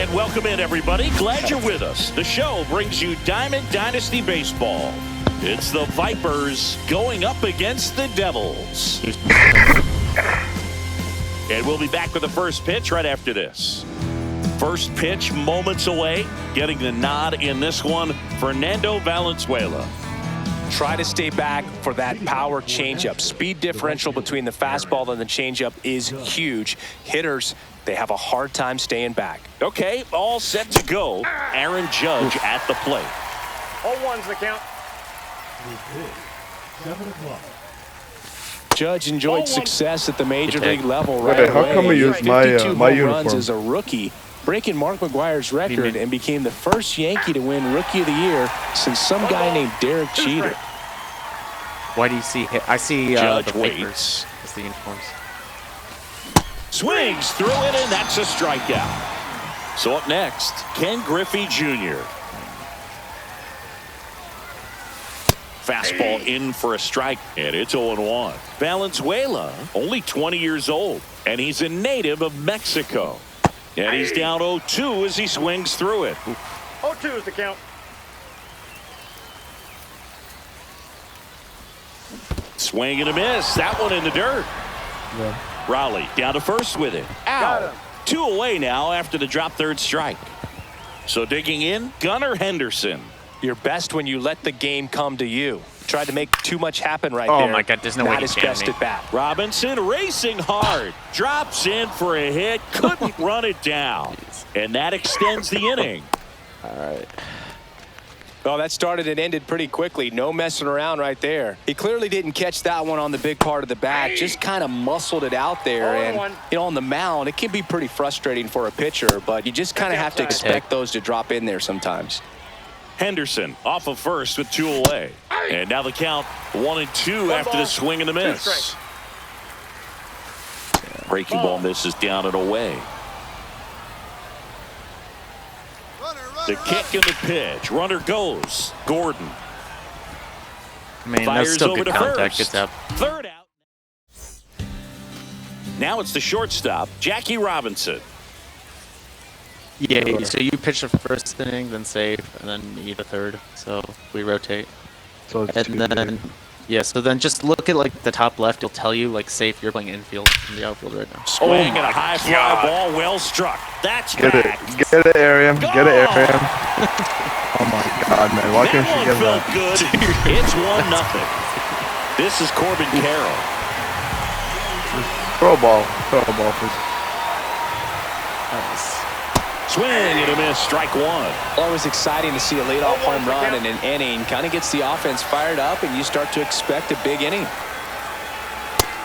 And welcome in, everybody. Glad you're with us. The show brings you Diamond Dynasty Baseball. It's the Vipers going up against the Devils. And we'll be back with the first pitch right after this. First pitch moments away. Getting the nod in this one, Fernando Valenzuela. Try to stay back for that power changeup. Speed differential between the fastball and the changeup is huge. Hitters, they have a hard time staying back. Okay, all set to go. Aaron Judge at the plate. 0-1's the count. Judge enjoyed success at the major league level right away. How come we use my uniform? Runs as a rookie, breaking Mark McGwire's record and became the first Yankee to win Rookie of the Year since some guy named Derek Jeter. Why do you see? I see Judge the waits. It's the uniforms. Swings through it, and that's a strikeout. So up next, Ken Griffey Jr. Fastball in for a strike, and it's 0-1. Valenzuela, only 20 years old, and he's a native of Mexico. And he's down 0-2 as he swings through it. 0-2 is the count. Swing and a miss. That one in the dirt. Yeah. Raleigh down to first with it. Out. 2 away now after the drop third strike. So digging in, Gunnar Henderson. You're best when you let the game come to you. Tried to make too much happen right there. Oh my God, there's no way Not he his can best me. at bat. Robinson racing hard. Drops in for a hit. Couldn't run it down. And that extends the inning. All right. Well, that started and ended pretty quickly. No messing around right there. He clearly didn't catch that one on the big part of the bat. Just kind of muscled it out there. And, you know, on the mound, it can be pretty frustrating for a pitcher, but you just kind of have to expect those to drop in there sometimes. Henderson off of first with 2 away. And now the count 1-2 after the swing and the miss. Breaking ball misses down and away. The kick and the pitch. Runner goes. Gordon. I mean, that's fires still over good to contact. first. Gets up. Third out. Now it's the shortstop, Jackie Robinson. Yeah, so you pitch the first inning, then save, and then you eat a third. So we rotate. So it's And then, yeah, so then just look at like the top left. It'll tell you like safe. You're playing infield in the outfield right now. Swing and a high fly ball, well struck. That's Get it, back. get it, Ariam. Get it, Go! Ariam. Oh my God, man! Why can't she That get one felt that? good. It's 1-0. This is Corbin Carroll. Throw a ball, please. Swing and a miss, strike one. Always exciting to see a leadoff home run in an inning. Kind of gets the offense fired up, and you start to expect a big inning.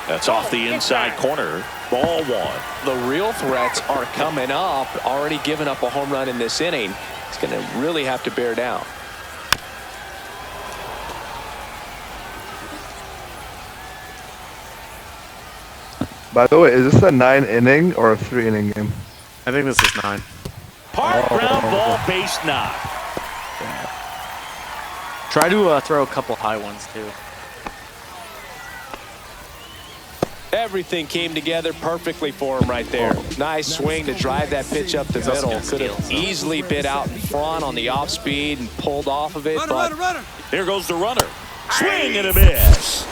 That's off the inside corner. Ball one. The real threats are coming up. Already giving up a home run in this inning. He's going to really have to bear down. By the way, is this a 9-inning or a 3-inning game? I think this is 9. Hard ground ball, base knock. Try to throw a couple high ones too. Everything came together perfectly for him right there. Nice swing to drive that pitch up the middle. Could have easily been out in front on the off speed and pulled off of it. But Here goes the runner. Swing and a miss.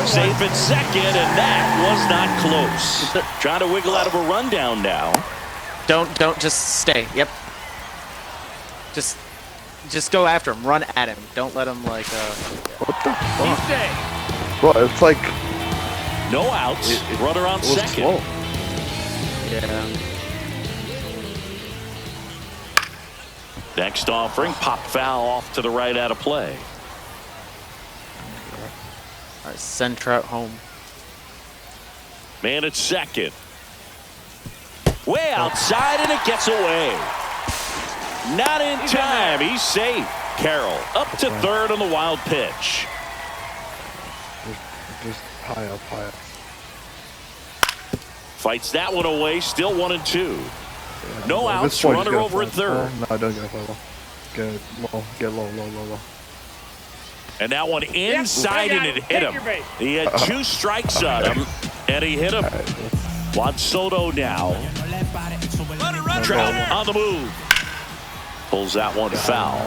Safe at second, and that was not close. Trying to wiggle out of a rundown now. Don't just stay. Yep. Just go after him. Run at him. Don't let him like. What the fuck? Stay. Well, it's like No outs. Runner on second. slow. Yeah. Next offering, pop foul off to the right out of play. All right, send Trout home. Man at second. Way outside, and it gets away. Not in time. He's safe. Carroll up to third on the wild pitch. Just high up. Fights that one away. Still 1-2. Yeah, No at this outs. point, Runner just over get at third. No, don't get low. Get low. And that one inside, and it hit him. He had 2 strikes on him, and he hit him. Juan Soto now. Trout on the move. Pulls that one foul.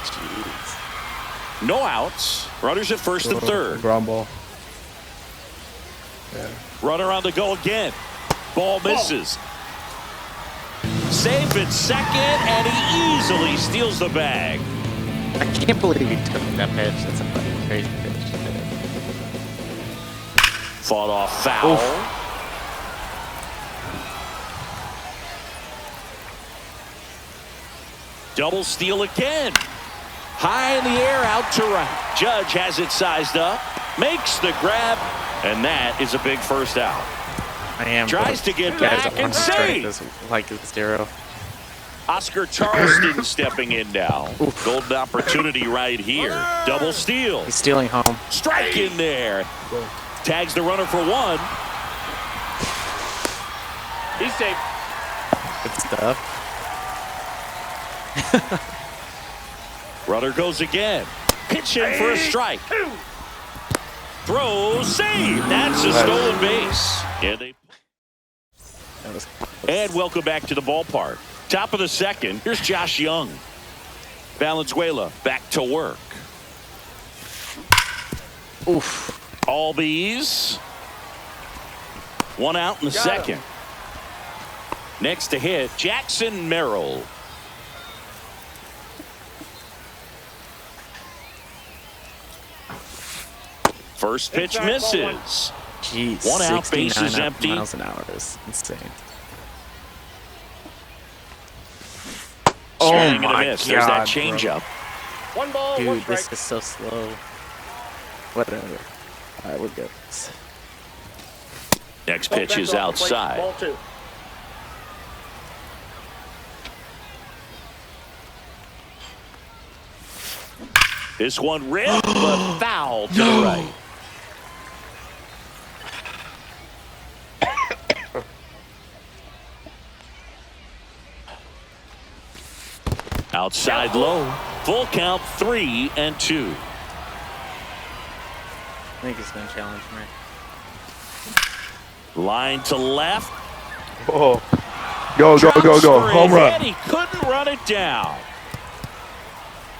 Jeez. No outs. Runners at first and third. Ground ball. Yeah. Runner on the go again. Ball misses. Safe at second, and he easily steals the bag. I can't believe he took that pitch. That's a fucking crazy pitch. Fought off foul. Oof. Double steal again. High in the air, out to right. Judge has it sized up, makes the grab, and that is a big first out. I am. Tries to get back and save. Like it's 0. Oscar Charleston stepping in now. Golden opportunity right here. Double steal. He's stealing home. Strike in there. Tags the runner for one. He's safe. Good stuff. Runner goes again. Pitch in for a strike. Throw, save. That's a stolen base. And welcome back to the ballpark. Top of the second. Here's Josh Young. Valenzuela back to work. Oof. Albies. One out in the second. Next to hit, Jackson Merrill. First pitch misses. Jeez. One out, base is empty. Miles an hour is insane. Swing and my a miss. There's that God, changeup. One ball, one Dude, strike. this is so slow. Whatever. All right, we're good. Next pitch is outside. Ball 2. This one ripped, but foul to the right. Outside low. Full count, 3-2. I think he's going to challenge me. Line to left. Oh. Go, go, go, go. Home run. He couldn't run it down.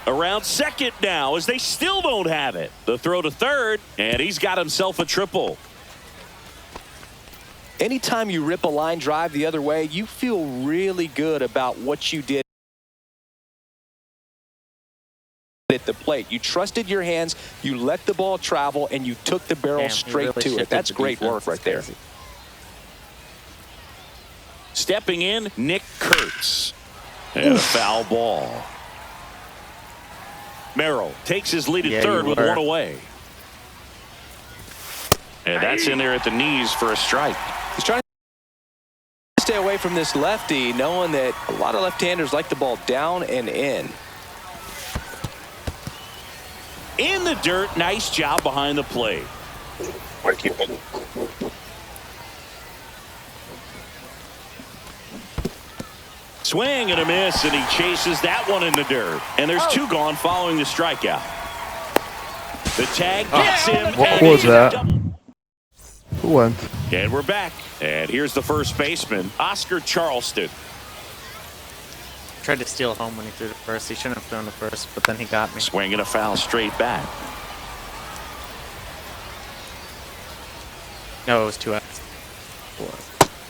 Around second now as they still don't have it. The throw to third, and he's got himself a triple. Anytime you rip a line drive the other way, you feel really good about what you did at the plate. You trusted your hands, you let the ball travel, and you took the barrel straight to it. That's great work right there. Stepping in, Nick Kurtz. And a foul ball. Merrill takes his lead at third with one away. And that's in there at the knees for a strike. He's trying to stay away from this lefty, knowing that a lot of left-handers like the ball down and in. In the dirt, nice job behind the plate. Swing and a miss, and he chases that one in the dirt. And there's two gone following the strikeout. The tag gets him. What was that? Who went? And we're back. And here's the first baseman, Oscar Charleston. Tried to steal home when he threw the first. He shouldn't have thrown the first, but then he got me. Swing and a foul straight back. No, it was 2 outs.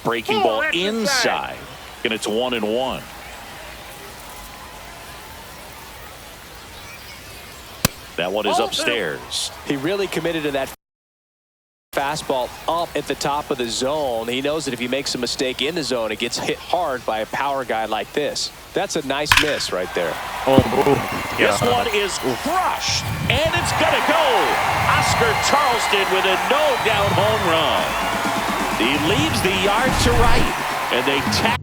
Breaking ball inside. And it's 1-1. That one is upstairs. He really committed to that fastball up at the top of the zone. He knows that if he makes a mistake in the zone, it gets hit hard by a power guy like this. That's a nice miss right there. This one is crushed, and it's gonna go. Oscar Charleston with a no-doubt home run. He leaves the yard to right, and they tap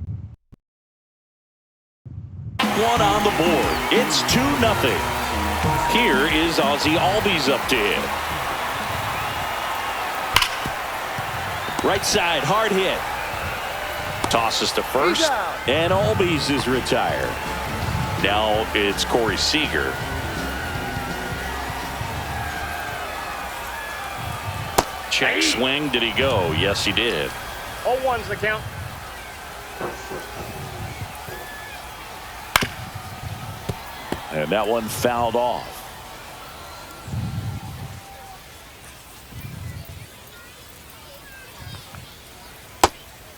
one on the board. It's 2-0. Here is Ozzie Albies up to hit. Right side, hard hit. Tosses to first, and Albies is retired. Now it's Corey Seager. Check swing. Did he go? Yes, he did. 0-1's the count. And that one fouled off.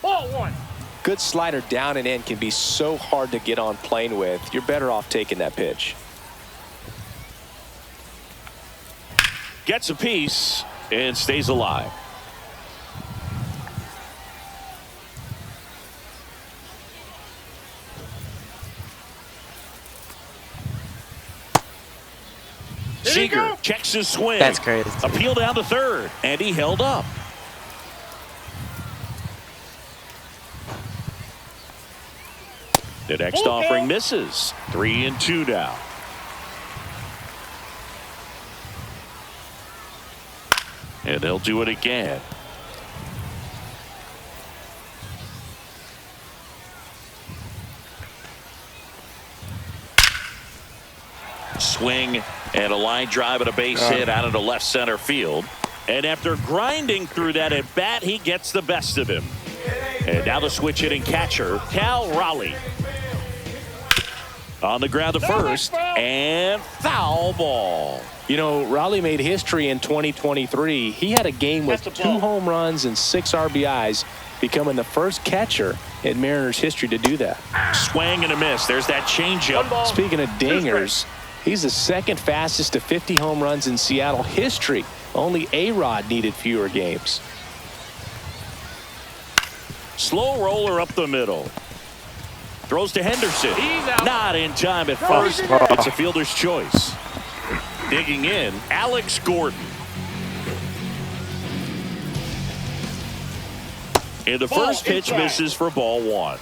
Ball one. Good slider down and in can be so hard to get on plane with. You're better off taking that pitch. Gets a piece and stays alive. Seager checks his swing. That's crazy. Appeal down to third, and he held up. The next offering misses. 3-2 now. And they'll do it again. Swing and a line drive and a base hit out into left center field. And after grinding through that at bat, he gets the best of him. And now the switch hitting catcher, Cal Raleigh. On the ground to first, and foul ball. You know, Raleigh made history in 2023. He had a game with 2 home runs and 6 RBIs, becoming the first catcher in Mariners history to do that. Swing and a miss. There's that changeup. Speaking of dingers, he's the second fastest to 50 home runs in Seattle history. Only A-Rod needed fewer games. Slow roller up the middle. Throws to Henderson. Not in time at first. It's a fielder's choice. Digging in, Alex Gordon. And the first pitch misses for ball 1.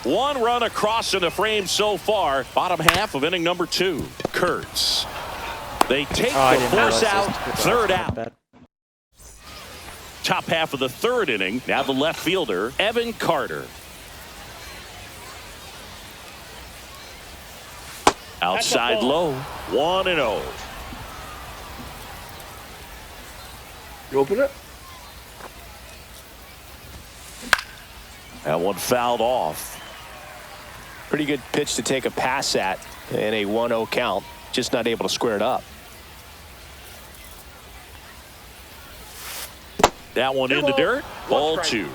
1 run across in the frame so far. Bottom half of inning number 2. Kurtz. They take the force out. Third out. Top half of the third inning. Now the left fielder, Evan Carter. Outside low. 1-0. You open it? That one fouled off. Pretty good pitch to take a pass at in a 1-0 count. Just not able to square it up. That one in the dirt. Ball 2.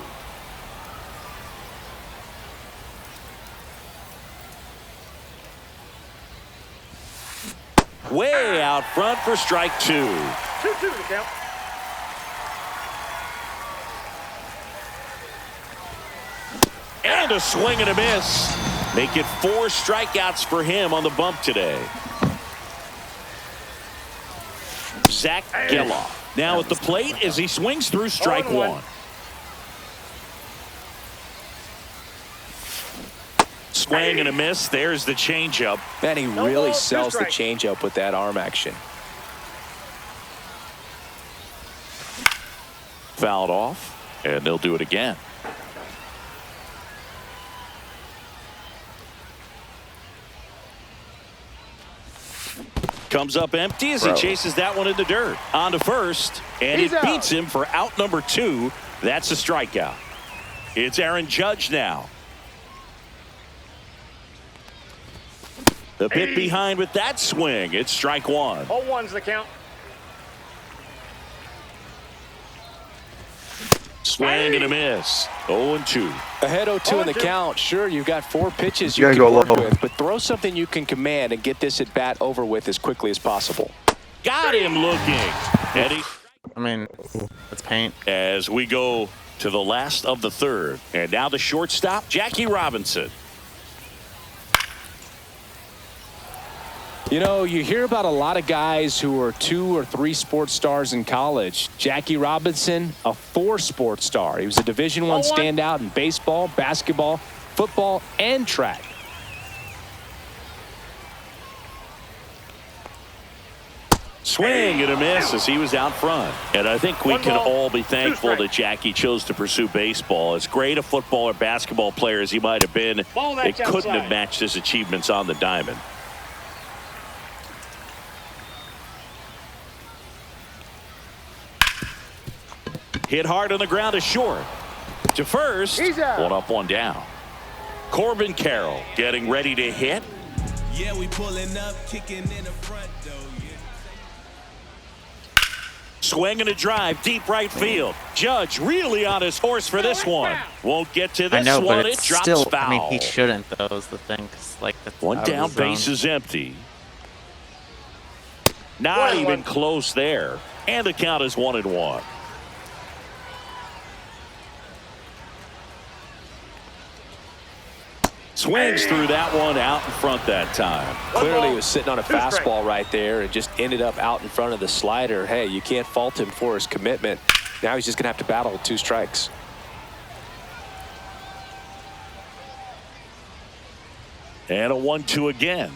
Way out front for strike 2. 2-2 to count. And a swing and a miss. Make it 4 strikeouts for him on the bump today. Zach Geloff now at the plate as he swings through strike 1. Swing and a miss. There's the changeup. Man, he really sells the changeup with that arm action. Fouled off, and they'll do it again. Comes up empty as he chases that one in the dirt. On to first, and it beats him for out number 2. That's a strikeout. It's Aaron Judge now. The bit behind with that swing. It's strike 1. 0-1's the count. Swing and a miss. 0-2. Ahead 0-2 in the count. Sure, you've got 4 pitches you can work with, but throw something you can command and get this at bat over with as quickly as possible. Got him looking. Eddie. I mean, that's paint. As we go to the last of the third. And now the shortstop, Jackie Robinson. You know, you hear about a lot of guys who are 2 or 3 sports stars in college. Jackie Robinson, a 4 sports star. He was a Division I standout in baseball, basketball, football, and track. Swing and a miss as he was out front. And I think we can all be thankful that Jackie chose to pursue baseball. As great a football or basketball player as he might have been, they couldn't have matched his achievements on the diamond. Hit hard on the ground to short. To first. 1 up, 1 down. Corbin Carroll getting ready to hit. Yeah, we pulling up, kicking in the front door. Swing and a drive, deep right field. Judge really on his horse for this one. Won't get to this I know, one. but It it's drops still. foul. I mean, he shouldn't though. Is the thing? 'Cause, like that's One out of down, the zone. base is empty. Not even close there. And the count is 1-1. Swings through that one out in front that time. Clearly he was sitting on a fastball right there and just ended up out in front of the slider. Hey, you can't fault him for his commitment. Now he's just going to have to battle with 2 strikes. And a 1-2 again.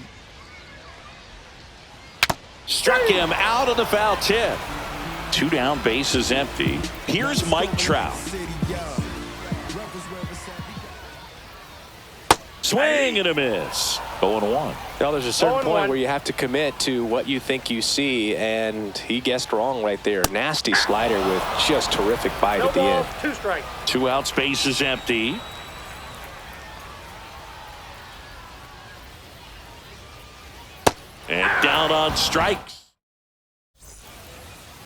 Struck him out of the foul tip. 2 down, bases empty. Here's Mike Trout. Swing and a miss. 0-1. Now there's a certain point where you have to commit to what you think you see, and he guessed wrong right there. Nasty slider with just terrific bite at the end. 2 strikes. 2 outs, base is empty. And down on strikes.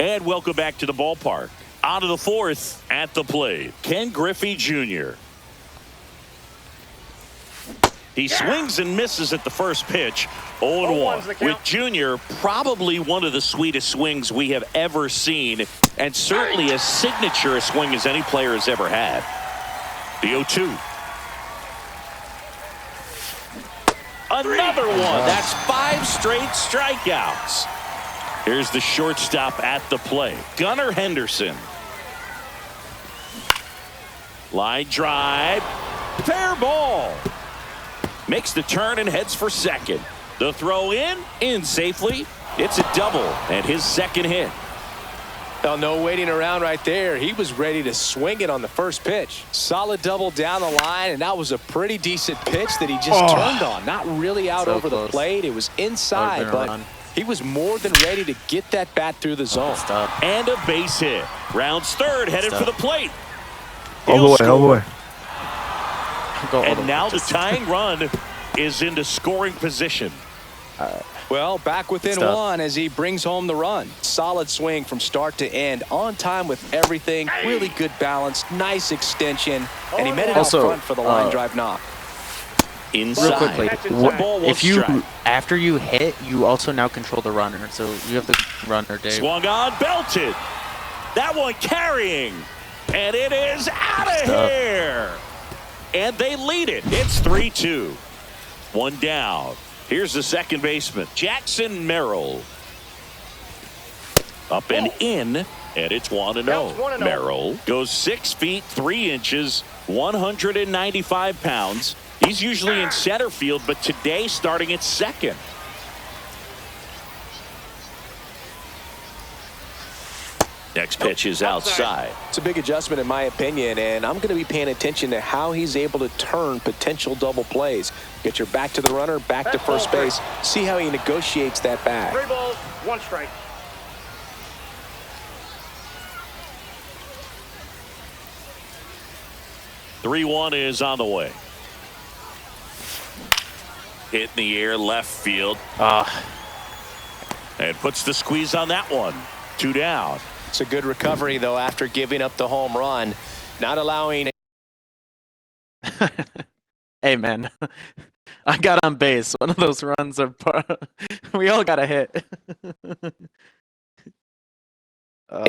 And welcome back to the ballpark. On to the 4th at the plate. Ken Griffey Jr. He swings and misses at the first pitch. 0-1. With Jr. probably one of the sweetest swings we have ever seen, and certainly as signature a swing as any player has ever had. The 0-2. Another one. That's 5 straight strikeouts. Here's the shortstop at the plate, Gunnar Henderson. Line drive. Fair ball. Makes the turn and heads for second. The throw in safely. It's a double and his second hit. Well, no waiting around right there. He was ready to swing it on the first pitch. Solid double down the line, and that was a pretty decent pitch that he just turned on. Not really out over the plate. It was inside, but he was more than ready to get that bat through the zone. And a base hit. Rounds third, headed for the plate. All the way. And now the tying run is into scoring position. Well, back within 1 as he brings home the run. Solid swing from start to end. On time with everything. Really good balance. Nice extension. And he met it out front for the line drive knock. Inside. Real quickly, if you, after you hit, you also now control the runner. So you have the runner, Dave. Swung on, belted. That one carrying. And it is out of here. And they lead it. It's 3-2. 1 down. Here's the second baseman, Jackson Merrill. Up and in, and it's 1-0. Merrill goes 6 feet 3 inches, 195 pounds. He's usually in center field, but today starting at second. Next pitch is outside. It's a big adjustment in my opinion, and I'm going to be paying attention to how he's able to turn potential double plays. Get your back to the runner, back to first base. See how he negotiates that back. 3 balls, 1 strike. Three-1 is on the way. Hit in the air, left field. And puts the squeeze on that one. 2 down. It's a good recovery, though, after giving up the home run. Not allowing... Hey, man. I got on base. One of those runs are... we all got a hit.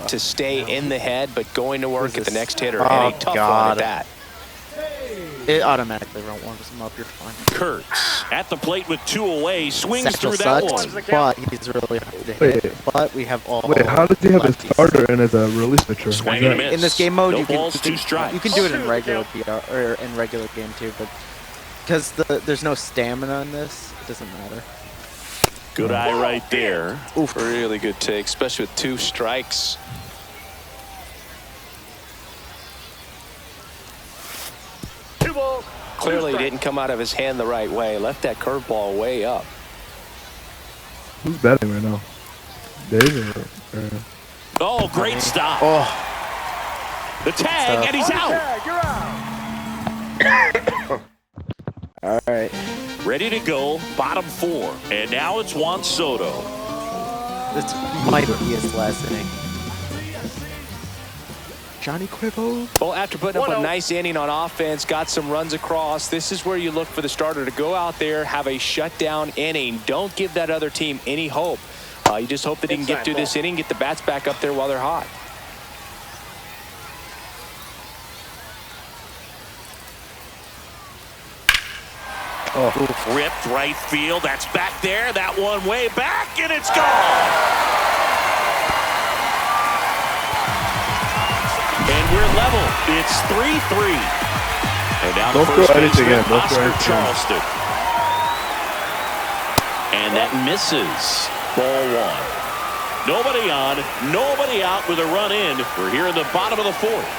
to stay in the head, but going to work at the next hitter. And a tough one at that. It automatically warms him up. You're fine. Kurtz at the plate with 2 away. Swings Satchel through that sucks, one. but he's really hard to hit. But we have all... Wait, how does he have a starter and as a release pitcher? Swing and a miss. In this game mode, No you balls, can 2 strikes. you can do it in regular PR or in regular game too, but because there's no stamina in this, it doesn't matter. Good eye right there. Oof, really good take, especially with 2 strikes. Clearly didn't come out of his hand the right way. Left that curveball way up. Who's batting right now? Dave or Oh, great stop. The tag, and he's out. All right. Ready to go, bottom 4. And now it's Juan Soto. This might be his last inning. Johnny Quibo. Well, after putting up a nice inning on offense, got some runs across, this is where you look for the starter to go out there, have a shutdown inning. Don't give that other team any hope. You just hope that he can get through this inning, get the bats back up there while they're hot. Ripped right field. That's back there. That one way back, and it's gone. And we're level. It's 3-3. And now Don't throw anything in. Don't throw Oscar anything Charleston. And that misses. Ball 1. Nobody on, nobody out with a run in. We're here in the bottom of the 4th.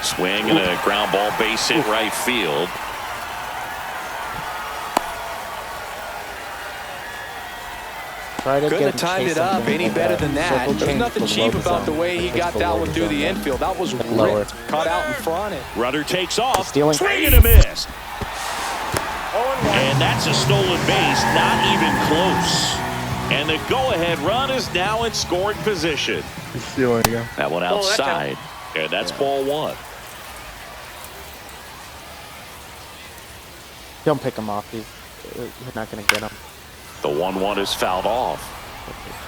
Swing and a ground ball base hit right field. Couldn't have timed it up any better than that. There's nothing cheap about the way he got that one through the infield. That was ripped, caught out in front. Runner takes off. Stealing. Swing and a miss. And that's a stolen base, not even close. And the go-ahead run is now in scoring position. He's stealing again. That one outside. And that's ball 1. Don't pick him off. You're not going to get him. The 1-1 is fouled off.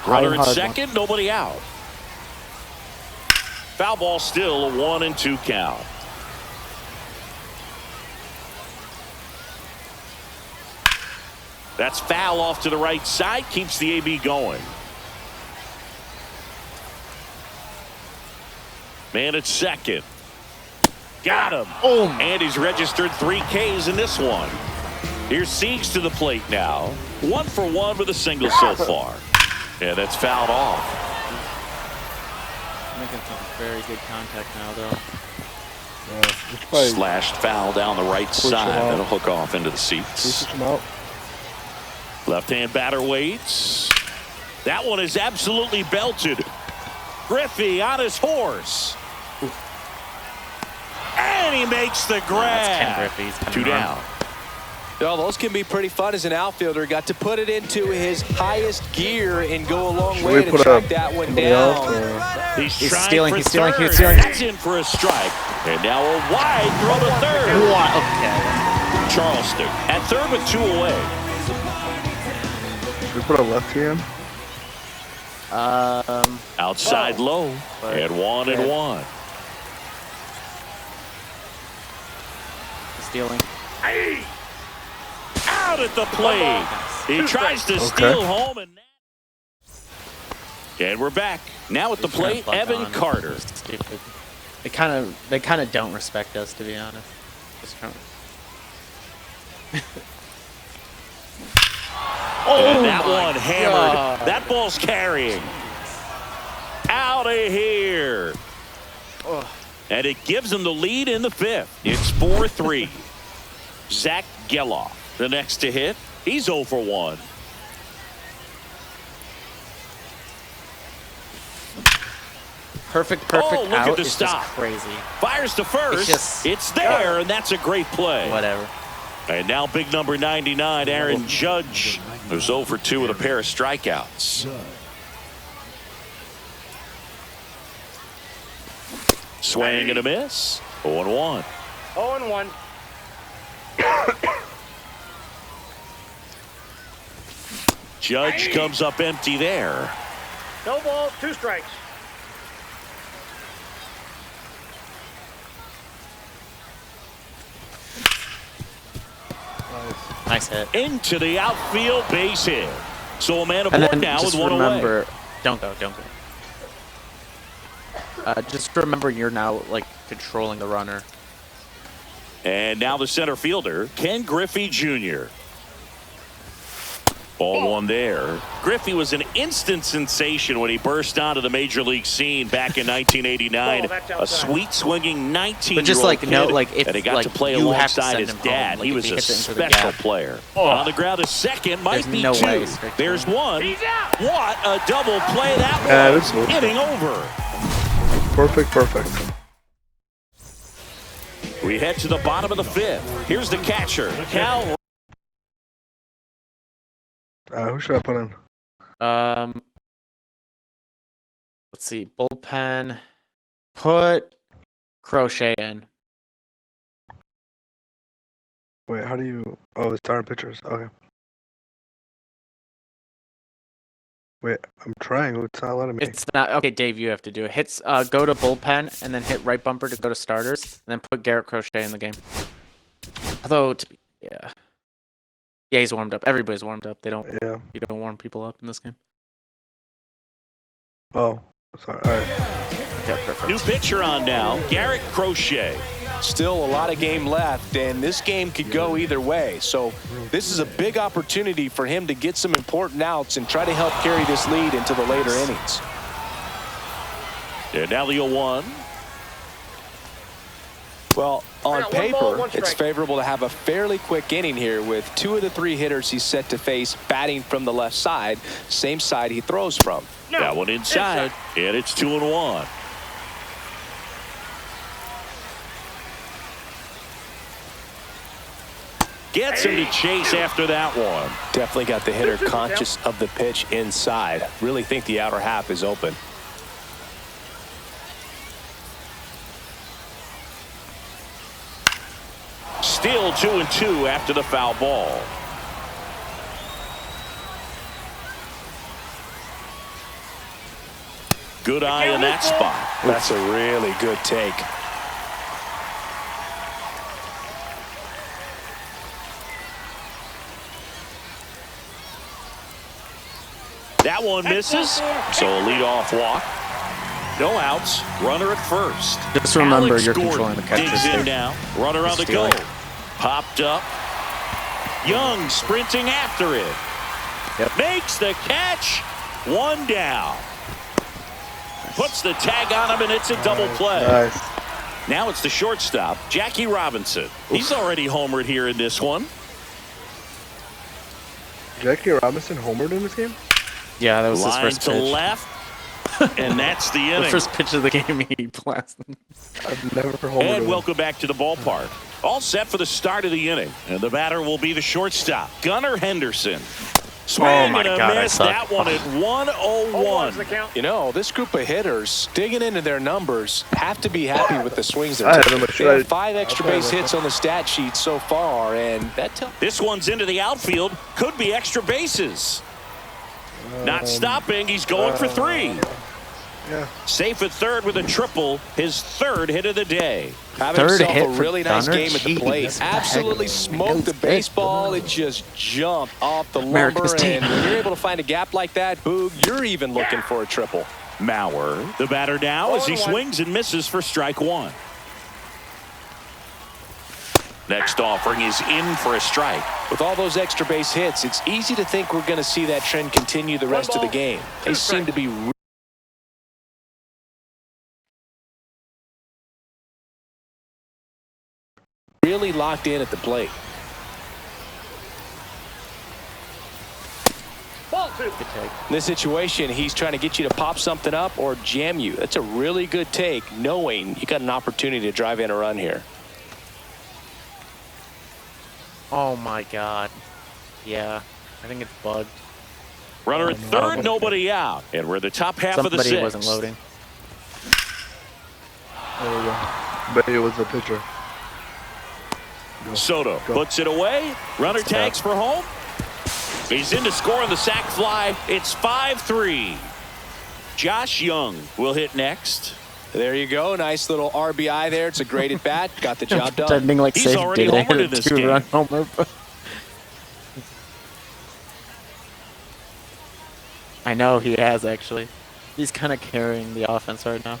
Runner at second, nobody out. Foul ball still, a 1-2 count. That's foul off to the right side, keeps the AB going. Man at second. Got him. And he's registered 3 Ks in this one. Here's Siegs to the plate now. 1 for 1 with a single so far. Yeah, that's fouled off. Making some very good contact now, though. Slashed foul down the right side. That'll hook off into the seats. Left-hand batter waits. That one is absolutely belted. Griffey on his horse. And he makes the grab. 2 down. Well, those can be pretty fun as an outfielder. Got to put it into his highest gear and go a long way to track that one down. He's stealing. He's stealing. That's in for a strike. And now a wide throw to third. Okay. Charleston at third with 2 away. We put a left hand. Outside low. And 1-1. Stealing. Hey! Out at the plate. He tries to steal home, and we're back. Now at the plate, Evan Carter. Stupid. They kind of don't respect us, to be honest. And that one hammered. God. That ball's carrying. Out of here. And it gives him the lead in the 5th. It's 4-3. Zach Geloff, the next to hit. He's 0 for 1. Perfect look out at the is stop. Just crazy. Fires to first. It's there, and that's a great play. Whatever. And now big number 99, Aaron Judge, who's 0 for 2 with a pair of strikeouts. Swing and a miss. 0-1. 0-1. Judge comes up empty there. No ball, 2 strikes. Nice hit. Into the outfield, base hit. So a man aboard now with 1 away. Don't go. Just remember you're now like controlling the runner. And now the center fielder, Ken Griffey Jr. Ball 1 there. Griffey was an instant sensation when he burst onto the major league scene back in 1989. A sweet swinging 19-year-old but just like kid, no, like if and he got like to play you alongside have to his dad. like, he was a special player. Oh. On the ground, a second might be no 2. way. There's 1. What a double play that was! Inning over. Perfect. We head to the bottom of the 5th. Here's the catcher, Cal. Who should I put in? Let's see. Bullpen. Put Crochet in. Wait, how do you? Oh, the starting pitchers. Okay. Wait, I'm trying. It's not letting me. It's not okay, Dave. You have to do it. Go to bullpen and then hit right bumper to go to starters, and then put Garrett Crochet in the game. Although, yeah, he's warmed up. Everybody's warmed up. They don't. Yeah. You don't warm people up in this game. Oh, sorry. All right. Yeah, perfect. New pitcher on now, Garrett Crochet. Still a lot of game left, and this game could go either way. So this is a big opportunity for him to get some important outs and try to help carry this lead into the later innings. And now the 0-1. Well, on one ball, paper, one strike. it's favorable to have a fairly quick inning here with 2 of the 3 hitters he's set to face batting from the left side, same side he throws from. No, That one inside, and it's 2-1. Gets him to chase after that one. Definitely got the hitter conscious of the pitch inside. Really think the outer half is open. Still 2-2 after the foul ball. Good eye in that spot. That's a really good take. That one misses. So a leadoff walk. No outs. Runner at first. Just remember Alex you're Gordon controlling the catcher. digs in now. Runner on the go. Stealing. Popped up. Young sprinting after it. Yep. Makes the catch. One down. Puts the tag on him, and it's a double play. Nice. Now it's the shortstop, Jackie Robinson. He's already homered here in this one. Jackie Robinson homered in this game? Yeah, that was his Line first to pitch. left, and that's the The inning. first pitch of the game he blasted. I've never homered. And in. welcome back to the ballpark. All set for the start of the inning. And the batter will be the shortstop, Gunnar Henderson. Swing my and a God, I miss. suck. That one at 0-1's the 101. count. You know, this group of hitters, digging into their numbers, have to be happy with the swings they're I have taking. him. They Should I- have 5 extra base hits on the stat sheet so far, and that tells. This one's into the outfield. Could be extra bases. Not stopping. He's going for 3. Yeah. Safe at third with a triple. His 3rd hit of the day. Having Third himself hit a for really nice Gunnar? game at the Jeez, plate. what the heck? Absolutely smoked the baseball. It just jumped off the America's lumber. team. And when you're able to find a gap like that, Boog, you're even looking for a triple. Mauer, the batter now as he 0-1. swings and misses for strike 1. Next offering is in for a strike. With all those extra base hits, it's easy to think we're going to see that trend continue the rest of the game. They seem to be really locked in at the plate. Ball 2. Good take. In this situation, he's trying to get you to pop something up or jam you. That's a really good take, knowing you got an opportunity to drive in a run here. Oh my God. Yeah, I think it's bugged. Runner at third, nobody out. And we're the top half of the Somebody 6th. wasn't loading. There we go. But it was the pitcher. Soto Go. puts it away. Runner tags for home. He's in to score on the sac fly. It's 5-3. Josh Young will hit next. There you go. Nice little RBI there. It's a great at bat. Got the job done. Pretending like He's Safe already did homered a in this 2-run game. homer. I know he has, actually. He's kind of carrying the offense right now.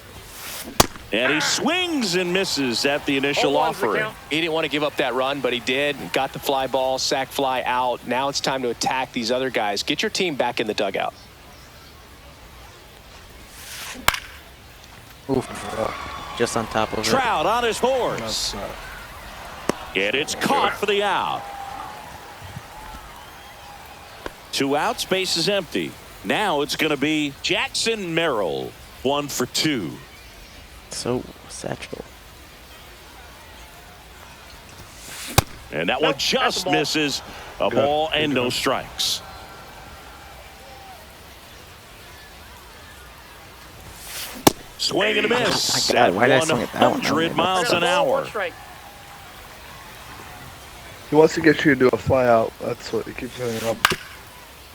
And he swings and misses at the initial 0-1's the offering. count. He didn't want to give up that run, but he did. Got the fly ball, sac fly out. Now it's time to attack these other guys. Get your team back in the dugout. Oof. Just on top of it. Trout on his horse. And it's caught for the out. 2 outs, base is empty. Now it's going to be Jackson Merrill, 1 for 2. So satchel. And that one just misses. A ball and no strikes. Swing and a miss at 100 miles an hour. He wants to get you to do a fly out. That's what he keeps hitting up.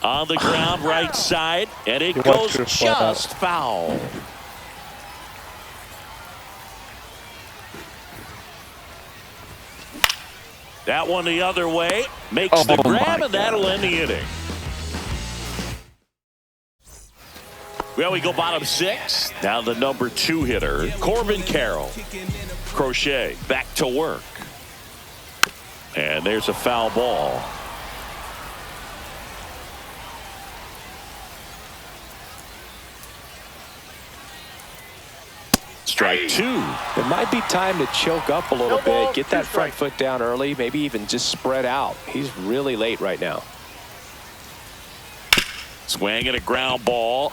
On the ground, right side, and it goes just foul. That one the other way, makes the grab, and that'll end the inning. Well, we go bottom 6. Now the number 2 hitter, Corbin Carroll. Crochet back to work. And there's a foul ball. Strike 2. It might be time to choke up a little bit, get that front foot down early, maybe even just spread out. He's really late right now. Swing and a ground ball.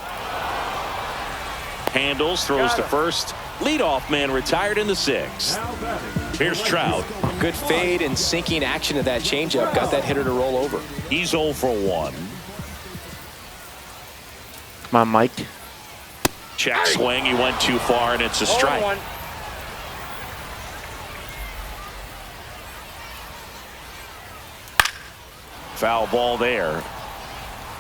Handles, throws to first. Leadoff man retired in the 6th. Here's Trout. Good fade and sinking action of that changeup got that hitter to roll over. He's 0 for 1. Come on, Mike. Check swing. He went too far, and it's a strike. Foul ball there.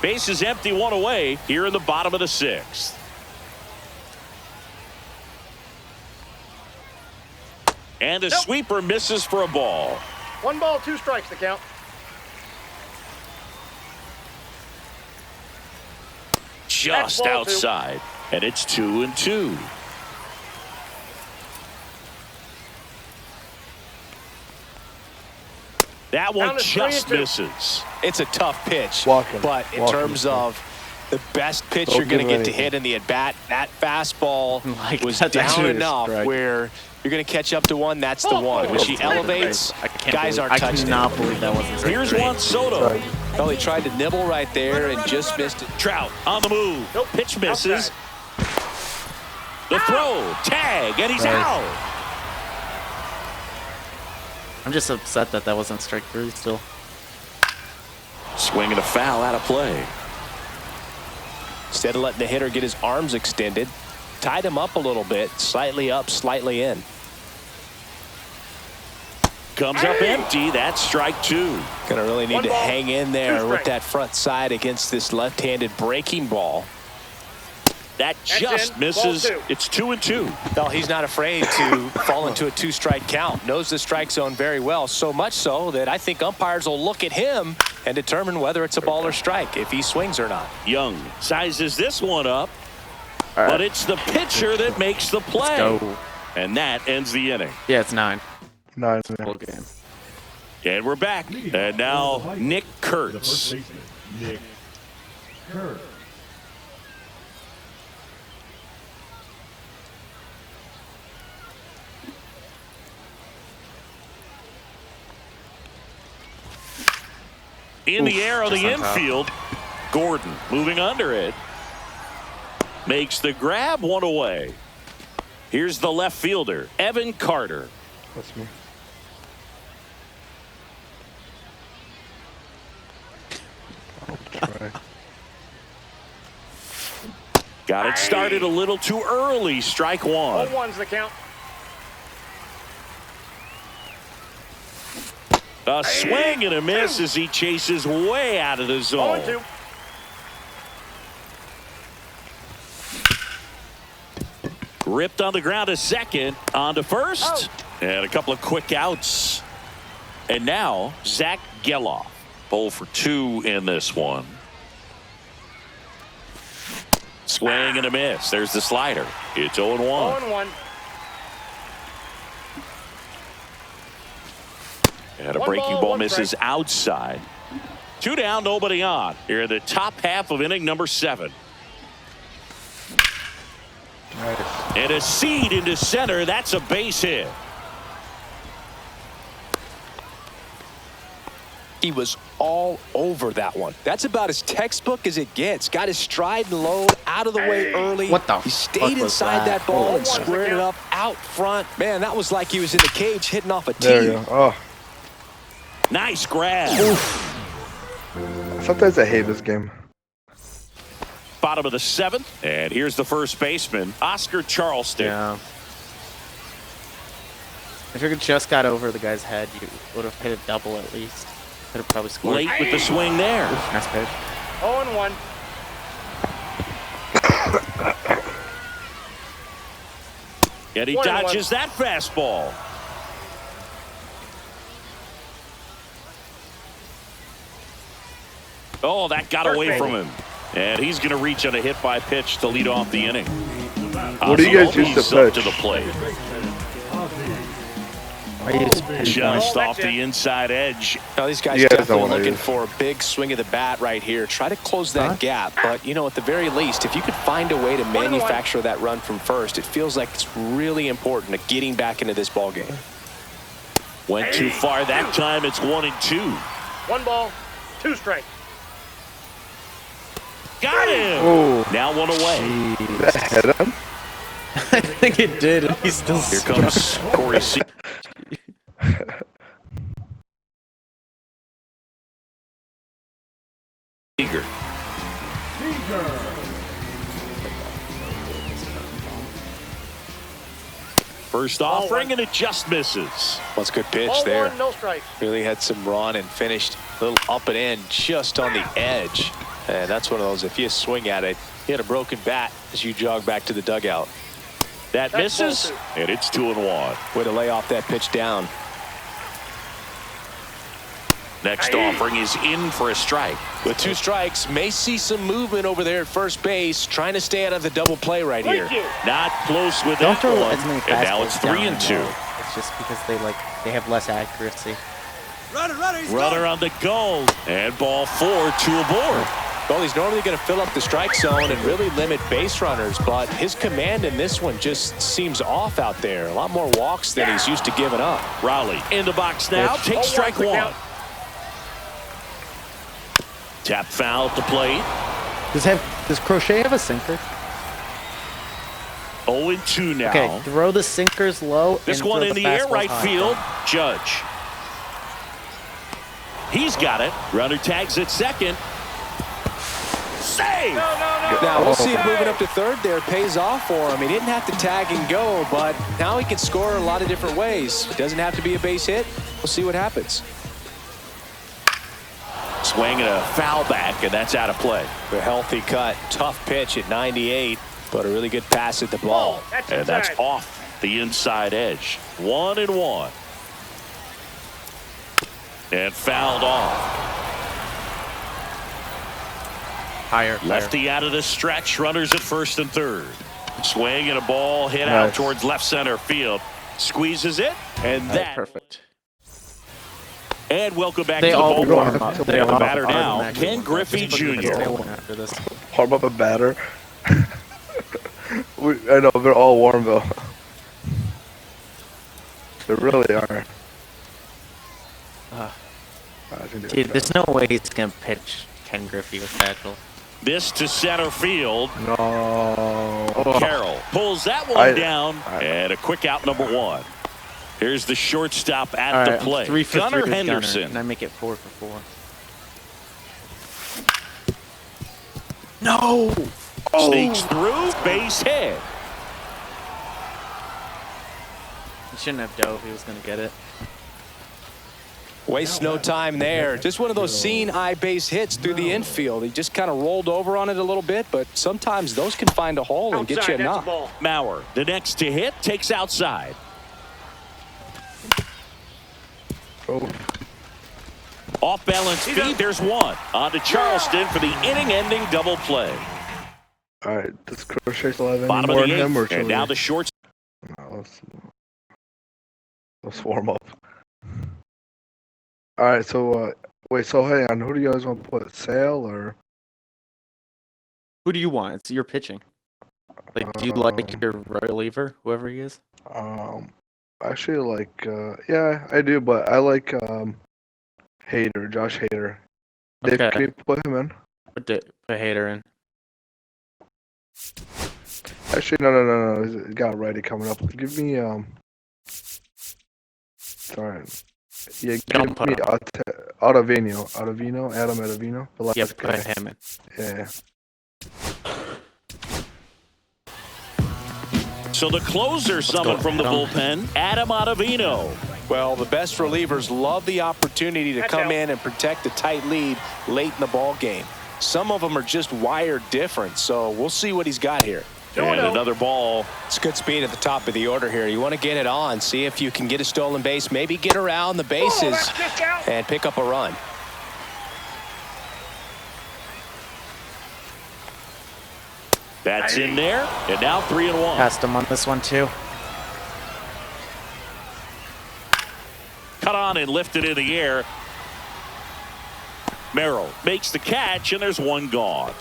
Base is empty, 1 away here in the bottom of the 6th. And the sweeper misses for a ball. 1 ball, 2 strikes to count. Just outside. And it's 2-2. That one just misses. It's a tough pitch. But in Walking. terms of the best pitch you're going to get to hit in the at-bat, that fastball was down enough where you're going to catch up to one. That's the one. When she elevates, guys aren't touching it. I cannot believe that wasn't straight. Here's Juan Soto. Well, he tried to nibble right there and just missed it. Trout on the move. Pitch misses. The throw, tag, and he's out. I'm just upset that that wasn't strike 3 still. Swing and a foul out of play. Instead of letting the hitter get his arms extended, tied him up a little bit, slightly up, slightly in. Comes up empty. That's strike 2. Gonna really need to hang in there with that front side against this left-handed breaking ball. That just misses. It's 2-2. Well, he's not afraid to fall into a 2-strike count. Knows the strike zone very well, so much so that I think umpires will look at him and determine whether it's a ball or strike, if he swings or not. Young sizes this one up, but it's the pitcher that makes the play. Let's go. And that ends the inning. Yeah, it's 9. 9. Full game. And we're back. And now Nick Kurtz. Nick Kurtz. In the air on the infield, Gordon moving under it. Makes the grab, 1 away. Here's the left fielder, Evan Carter. That's me. Got it started a little too early. Strike 1. 1's the count. A swing and a miss as he chases way out of the zone. 0-2. Ripped on the ground to second, on to first, and a couple of quick outs. And now Zach Geloff, 0 for 2 in this one. Swing and a miss. There's the slider. It's 0-1. 0-1. And a breaking ball misses outside. 2 down, nobody on. Here in the top half of inning number 7. Nice. And a seed into center. That's a base hit. He was all over that one. That's about as textbook as it gets. Got his stride and load out of the way early. What the He fuck stayed was inside that ball and squared it up out front. Man, that was like he was in the cage hitting off a tee. There you go. Oh. Nice grab. Sometimes I hate this game. Bottom of the 7th. And here's the first baseman, Oscar Charleston. Yeah. If you just got over the guy's head, you would have hit a double at least. Could have probably scored. Late with the swing there. Nice pitch. 0-1. And he dodges that fastball. Oh, that got away from him. And he's going to reach on a hit by pitch to lead off the inning. What do you guys use to pitch? To the plate. I use Just off the inside edge. Now, these guys definitely looking for a big swing of the bat right here. Try to close that gap. But, you know, at the very least, if you could find a way to manufacture that run from first, it feels like it's really important to getting back into this ball game. Went too far that time. It's 1-2. 1 ball, 2 strikes. Got him. Oh, Now 1 away. that hit him? I think it did. And he's still Here comes Corey Seager. First offering, and it just misses. Well, it's a good pitch Ball there. 1, no strikes. Really had some run and finished a little up and in just on the edge. And that's one of those, if you swing at it, you had a broken bat as you jog back to the dugout. That misses, and it's 2-1. Way to lay off that pitch down. Next offering is in for a strike. With 2 strikes, may see some movement over there at first base, trying to stay out of the double play right here. Not close with Don't that throw one. as many And now it's fastballs down 3-2. low. It's just because they have less accuracy. Runner on the go. And ball 4, 2 aboard. Well, he's normally going to fill up the strike zone and really limit base runners, but his command in this one just seems off out there. A lot more walks than he's used to giving up. Rowley in the box now. Takes strike 1. Tap foul at the plate. Does Crochet have a sinker? 0-2 now. Okay, throw the sinkers low. This and one throw in the air, fastballs right high. field. Judge. He's got it. Runner tags at second. Save! Now, we'll see if moving up to third there pays off for him. He didn't have to tag and go, but now he can score a lot of different ways. It doesn't have to be a base hit. We'll see what happens. Swing and a foul back, and that's out of play. A healthy cut. Tough pitch at 98, but a really good pass at the ball. And that's off the inside edge. 1-1. And fouled off. Higher. Lefty out of the stretch. Runners at first and third. Swing and a ball hit out towards left center field. Squeezes it, and that. Perfect. And welcom back They to the all ball. warm up. They And the all batter now, automatically Ken warm up. Griffey Just put them Jr. in after this. Warm up a batter. I know, they're all warm though. They really are. Dude, there's no way he's gonna pitch Ken Griffey with Satchel. This to center field. No. Carroll pulls that one down, and a quick out, number 1. Here's the shortstop at the plate. 3 for Gunnar 3 with Henderson. Gunnar, and I make it 4 for 4. No! Sneaks through, base hit. He shouldn't have dove. He was gonna get it. Wastes no time there. Just one of those seeing eye base hits through the infield. He just kind of rolled over on it a little bit, but sometimes those can find a hole and get you a knock. Mauer, the next to hit, takes outside. Off balance feed, there's one. On to Charleston for the inning-ending double play. All right, does Crochet still have any Bottom more of in the him, or 8th, and now the shorts. No, let's warm up. All right, so wait, so hang on, who do you guys want to put, Sale or? Who do you want? It's your pitching. Like, do you like your reliever, whoever he is? Actually, like, yeah, I do, but I like Hader, Josh Hader. Dave, Okay. can you put him in? Put Hader in. Actually, no. He's got righty coming up. Give me, sorry. Yeah, Don't give put me him. Adam Ottavino. The last Yep, guy. put him in. Yeah. So the closer summoned from the bullpen, Adam Ottavino. Well, the best relievers love the opportunity to That's come out. in and protect a tight lead late in the ball game. Some of them are just wired different, so we'll see what he's got here. And another ball. It's good speed at the top of the order here. You want to get it on, see if you can get a stolen base, maybe get around the bases and pick up a run. That's in there. And now 3-1. Passed him on this one too. Cut on and lifted in the air. Merrill makes the catch, and there's one gone.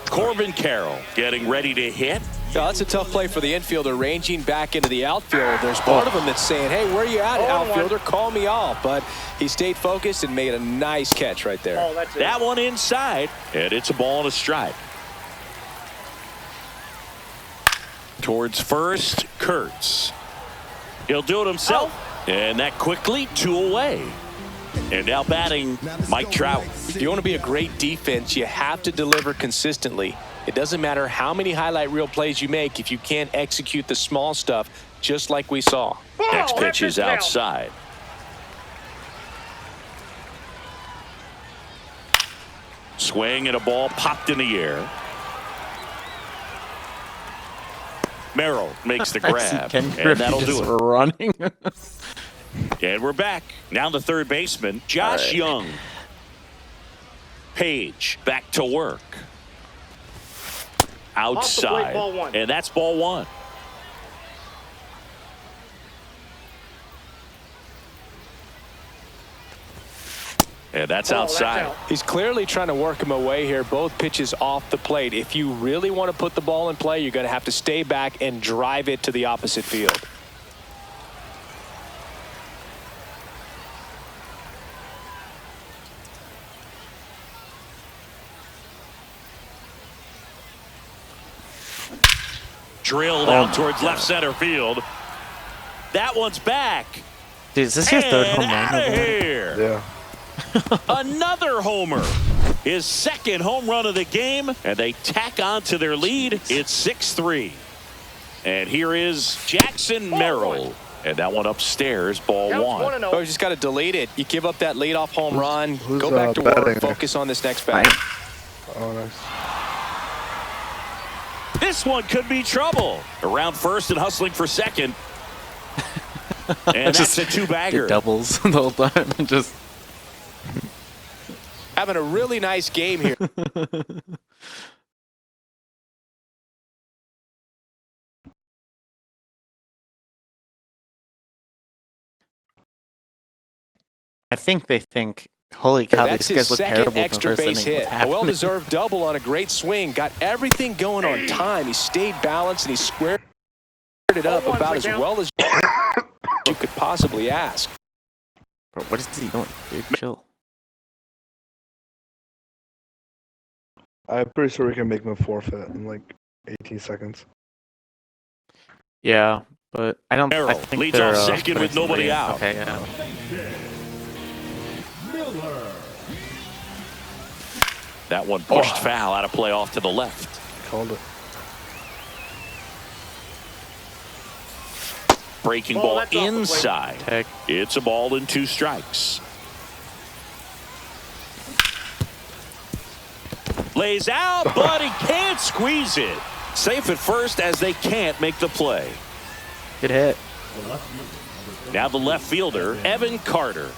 Corbin Carroll getting ready to hit. Yeah, that's a tough play for the infielder, ranging back into the outfield. There's part of him that's saying, hey, where you at, outfielder? Call me off. But he stayed focused and made a nice catch right there. Oh, that's it. That one inside, and it's a ball and a strike. Towards first, Kurtz. He'll do it himself, and that quickly 2 away. And now batting, Mike Trout. If you want to be a great defense, you have to deliver consistently. It doesn't matter how many highlight reel plays you make if you can't execute the small stuff, just like we saw. Next pitch is outside. Swing and a ball popped in the air. Merrill makes the grab, and that'll do it. Running. And we're back. Now the third baseman, Josh Young. Page back to work. Outside. ball one. And that's ball one. And that's outside. That's out. He's clearly trying to work him away here. Both pitches off the plate. If you really want to put the ball in play, you're going to have to stay back and drive it to the opposite field. Drilled out towards left center field. That one's back. Dude, is this your third And home out of run? here. Yeah. Another homer. His second home run of the game, and they tack on to their lead. It's 6-3. And here is Jackson Merrill. And that one upstairs, ball one. Oh, you just got to delete it. You give up that leadoff home run. who's, Go back to work. batting? Focus on this next bat. Oh, nice. This one could be trouble. Around first and hustling for second. And that's a two-bagger. Doubles the whole time. Just Having a really nice game here. I think they think, holy cow, That's these his guys look second terrible in the extra first base inning. hit. What's A happening? well-deserved double on a great swing. Got everything going on time. He stayed balanced and he squared it up about as well as you could possibly ask. Bro, what is he doing? Dude, chill. I'm pretty sure we can make him a forfeit in like 18 seconds. Yeah, but I don't. Merrill I think leads they're, off second with putting nobody somebody- out. Okay, yeah. Miller. That one pushed foul out of play off to the left. Called it. Breaking Ball, ball that's off the plate. inside. Tag. It's a ball and 2 strikes. Lays out, but he can't squeeze it. Safe at first as they can't make the play. Good hit. Now the left fielder, Evan Carter.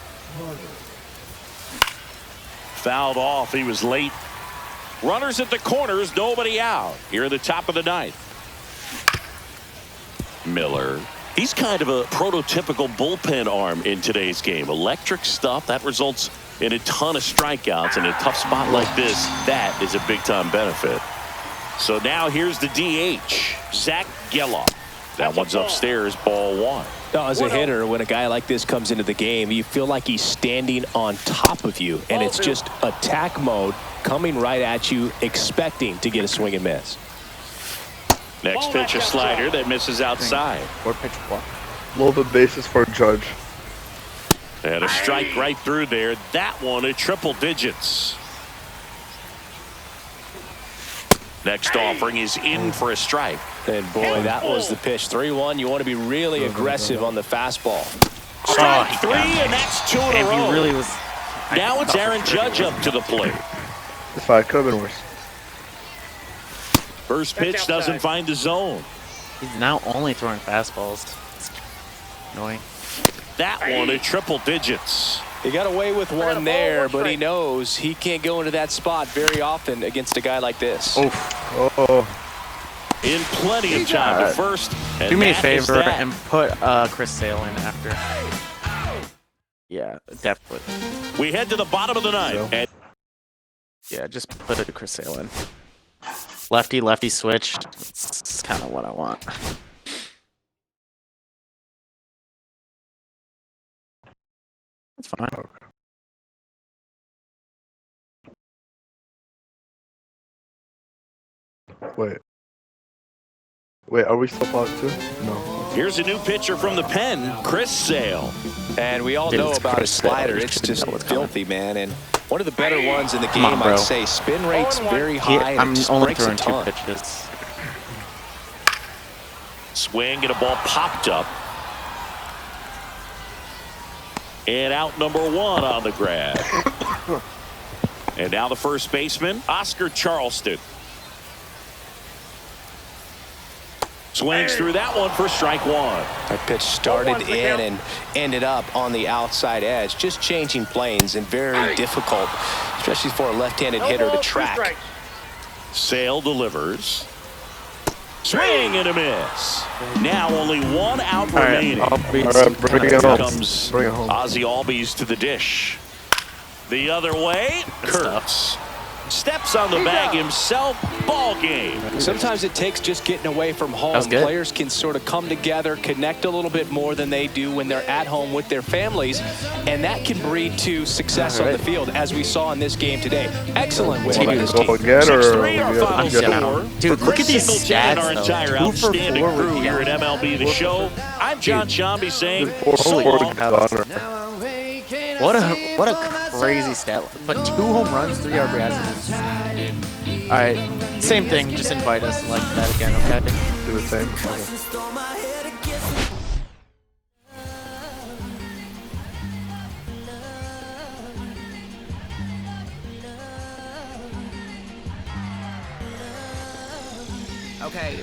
Fouled off. He was late. Runners at the corners, nobody out. Here at the top of the ninth. Miller. He's kind of a prototypical bullpen arm in today's game. Electric stuff that results in a ton of strikeouts. In a tough spot like this, that is a big-time benefit. So now here's the DH, Zach Geloff. That one's upstairs, ball one. No, as a hitter, when a guy like this comes into the game, you feel like he's standing on top of you, and it's just attack mode coming right at you, expecting to get a swing and miss. Next pitch, a slider that misses outside. Or pitch block. Loaded bases for Judge. And a strike right through there. That one at triple digits. Next offering is in for a strike. And boy, that was the pitch. 3-1. You want to be really aggressive on the fastball. Strike three, and that's 2 in a And row. he really was. Now it's Aaron Judge up to the plate. It's fine. Could have been worse. First pitch doesn't find the zone. He's now only throwing fastballs. It's annoying. That one at triple digits. He got away with one there, but he knows he can't go into that spot very often against a guy like this. Oh. In plenty of time to first. And Do me a that is favor that. and put Chris Sale in after. Yeah, definitely. We head to the bottom of the ninth. And Yeah, just put it to Chris Sale in. Lefty switch. It's kind of what I want. That's fine. Wait, are we still paused too? No. here's a new pitcher from the pen, Chris Sale. And we all Dude, know it's about his Chris Sale. slider. You It's should just know what's coming. filthy, man. And one of the better ones in the game, Come on, bro. I'd say. Spin rate's very high, and I'm it just only breaks a throwing 2 ton. pitches. Swing and a ball popped up. And out number 1 on the grab. And now the first baseman, Oscar Charleston. Swings through that one for strike 1. That pitch started in and ended up on the outside edge. Just changing planes and very difficult, especially for a left-handed hitter to track. Sale delivers. Swing and a miss. Now only 1 out remaining. All right, bring it Here home. comes Bring it home. Ozzy Albies to the dish. The other way, Kurtz steps on the bag himself. Ball game. Sometimes it takes just getting away from home. was good. Players can sort of come together, connect a little bit more than they do when they're at home with their families, and that can breed to success on the field, as we saw in this game today. Excellent win by this Go team. again, or 6-3 our final we got- score. Dude, For look Chris at these Singleton and stats, our though. entire 2 for outstanding 4 crew with here at the MLB The Show. I'm John Shambi saying Four so long. Donner. What a crazy stat. But 2 home runs, 3 RBIs. All right, same thing. Just invite us like that again, okay? Do the same. Okay.